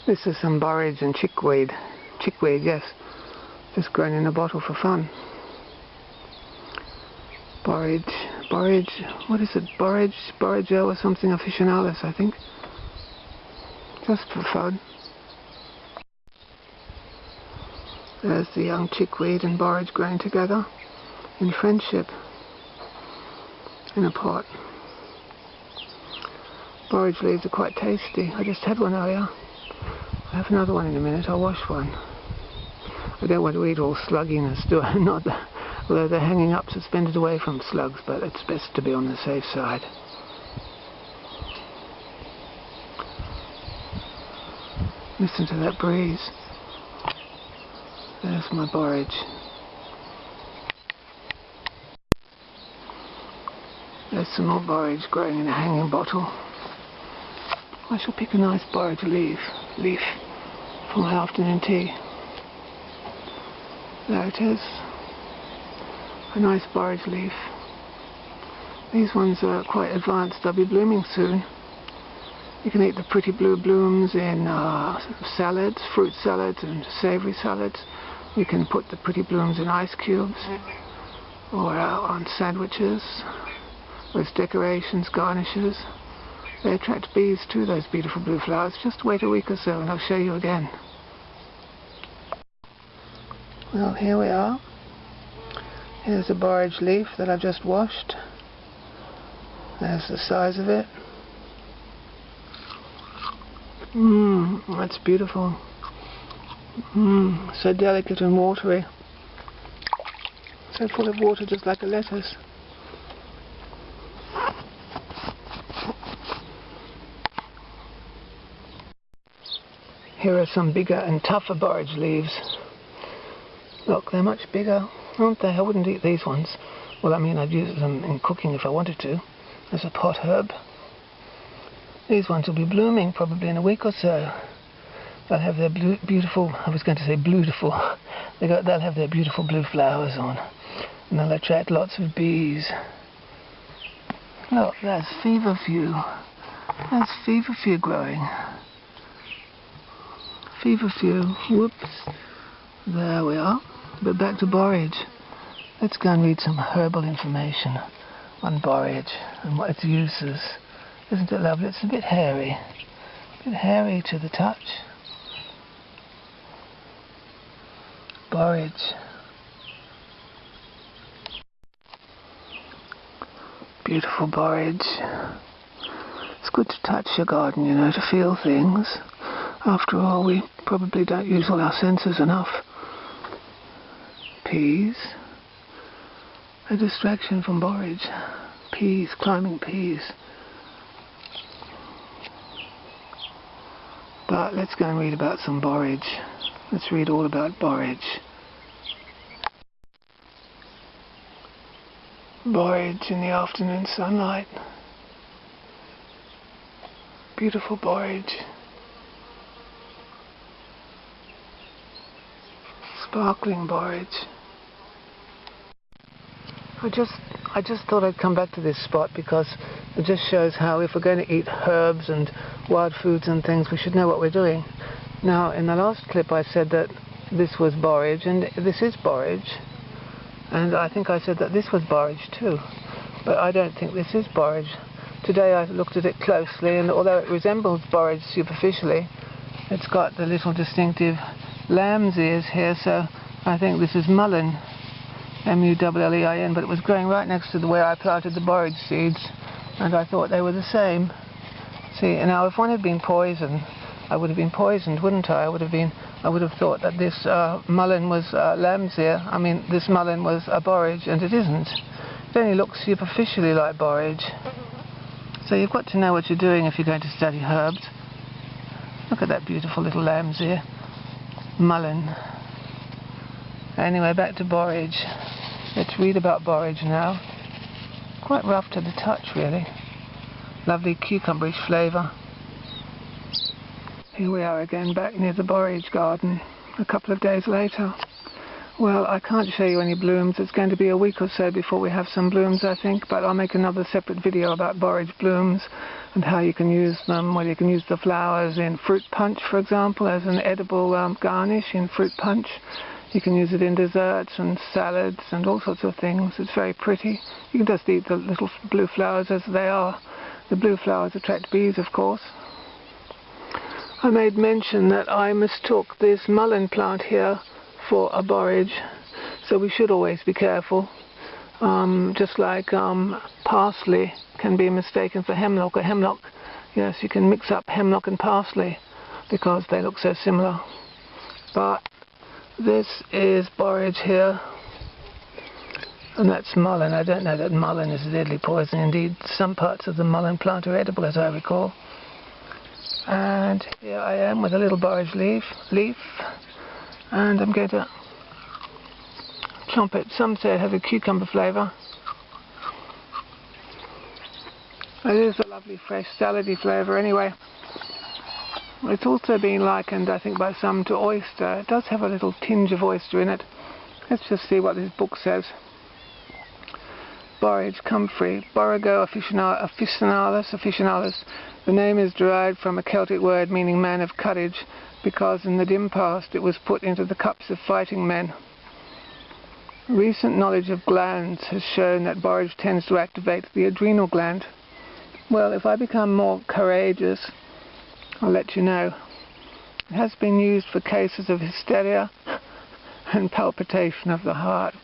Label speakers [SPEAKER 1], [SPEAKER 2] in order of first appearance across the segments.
[SPEAKER 1] This is some borage and chickweed. Chickweed, yes. Just grown in a bottle for fun. Borage, what is it? Borage or something officinalis, I think. Just for fun. There's the young chickweed and borage growing together in friendship in a pot. Borage leaves are quite tasty. I just had one earlier. I'll have another one in a minute. I'll wash one. I don't want to eat all slugginess, do I? Not that, although they're hanging up suspended away from slugs, but it's best to be on the safe side. Listen to that breeze. There's my borage. There's some more borage growing in a hanging bottle. I shall pick a nice borage leaf for my afternoon tea. There it is. A nice borage leaf. These ones are quite advanced. They'll be blooming soon. You can eat the pretty blue blooms in salads, fruit salads and savoury salads. You can put the pretty blooms in ice cubes or on sandwiches with decorations, garnishes. They attract bees too, those beautiful blue flowers. Just wait a week or so and I'll show you again. Well, here we are. Here's a borage leaf that I've just washed. There's the size of it. That's beautiful. So delicate and watery. So full of water, just like a lettuce. Here are some bigger and tougher borage leaves. Look, they're much bigger, aren't they? I wouldn't eat these ones. Well, I mean, I'd use them in cooking if I wanted to, as a pot herb. These ones will be blooming probably in a week or so. They'll have their beautiful, I was going to say beautiful, they'll have their beautiful blue flowers on, and they'll attract lots of bees. Look, that's feverfew. That's feverfew growing. Feverfew, whoops. There we are. But back to borage. Let's go and read some herbal information on borage and what its uses. Isn't it lovely? It's a bit hairy. A bit hairy to the touch. Borage. Beautiful borage. It's good to touch your garden, you know, to feel things. After all, we probably don't use all our senses enough. Peas. A distraction from borage. Peas, climbing peas. But let's go and read about some borage. Let's read all about borage. Borage in the afternoon sunlight. Beautiful borage. Sparkling borage. I just thought I'd come back to this spot because it just shows how if we're going to eat herbs and wild foods and things, we should know what we're doing. Now, in the last clip I said that this was borage, and this is borage. And I think I said that this was borage too. But I don't think this is borage. Today I looked at it closely, and although it resembles borage superficially, it's got the little distinctive lamb's ears here, so I think this is mullein. M-U-L-L-E-I-N, but it was growing right next to where I planted the borage seeds, and I thought they were the same. See, now if one had been poisoned, I would have been poisoned, wouldn't I? I would have thought that this mullein was lamb's ear. I mean, this mullein was a borage, and it isn't. It only looks superficially like borage. So you've got to know what you're doing if you're going to study herbs. Look at that beautiful little lamb's ear. Mullein. Anyway, back to borage. Let's read about borage now. Quite rough to the touch, really. Lovely cucumberish flavour. Here we are again, back near the borage garden, a couple of days later. Well, I can't show you any blooms. It's going to be a week or so before we have some blooms, I think, but I'll make another separate video about borage blooms and how you can use them. Well, you can use the flowers in fruit punch, for example, as an edible garnish in fruit punch. You can use it in desserts and salads and all sorts of things. It's very pretty. You can just eat the little blue flowers as they are. The blue flowers attract bees, of course. I made mention that I mistook this mullein plant here for a borage, so we should always be careful. Just like parsley can be mistaken for hemlock, or hemlock, yes, you can mix up hemlock and parsley because they look so similar. But this is borage here, and that's mullein. I don't know that mullein is a deadly poison. Indeed, some parts of the mullein plant are edible, as I recall. And here I am with a little borage leaf, and I'm going to chomp it. Some say it has a cucumber flavour. It is a lovely fresh salady flavour anyway. It's also been likened, I think, by some to oyster. It does have a little tinge of oyster in it. Let's just see what this book says. Borage, comfrey, Borage officinalis. The name is derived from a Celtic word meaning man of courage, because in the dim past it was put into the cups of fighting men. Recent knowledge of glands has shown that borage tends to activate the adrenal gland. Well, if I become more courageous, I'll let you know. It has been used for cases of hysteria and palpitation of the heart.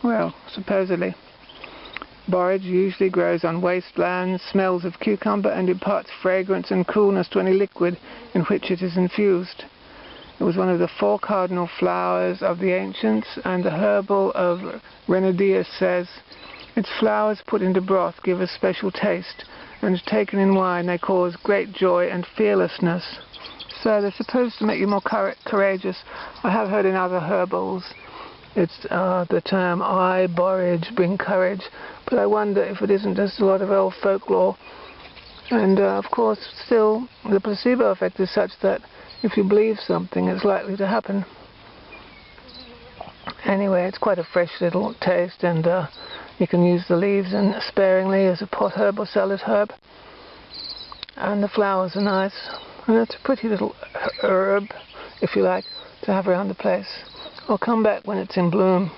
[SPEAKER 1] Well, supposedly. Borage usually grows on wastelands, smells of cucumber, and imparts fragrance and coolness to any liquid in which it is infused. It was one of the 4 cardinal flowers of the ancients, and the Herbal of Renedius says, its flowers put into broth give a special taste, and taken in wine they cause great joy and fearlessness. So they're supposed to make you more courageous. I have heard in other herbals it's the term I, borage, bring courage, but I wonder if it isn't just a lot of old folklore. And of course, still, the placebo effect is such that if you believe something, it's likely to happen. Anyway, it's quite a fresh little taste, and you can use the leaves sparingly as a pot herb or salad herb. And the flowers are nice, and it's a pretty little herb, if you like, to have around the place. I'll come back when it's in bloom.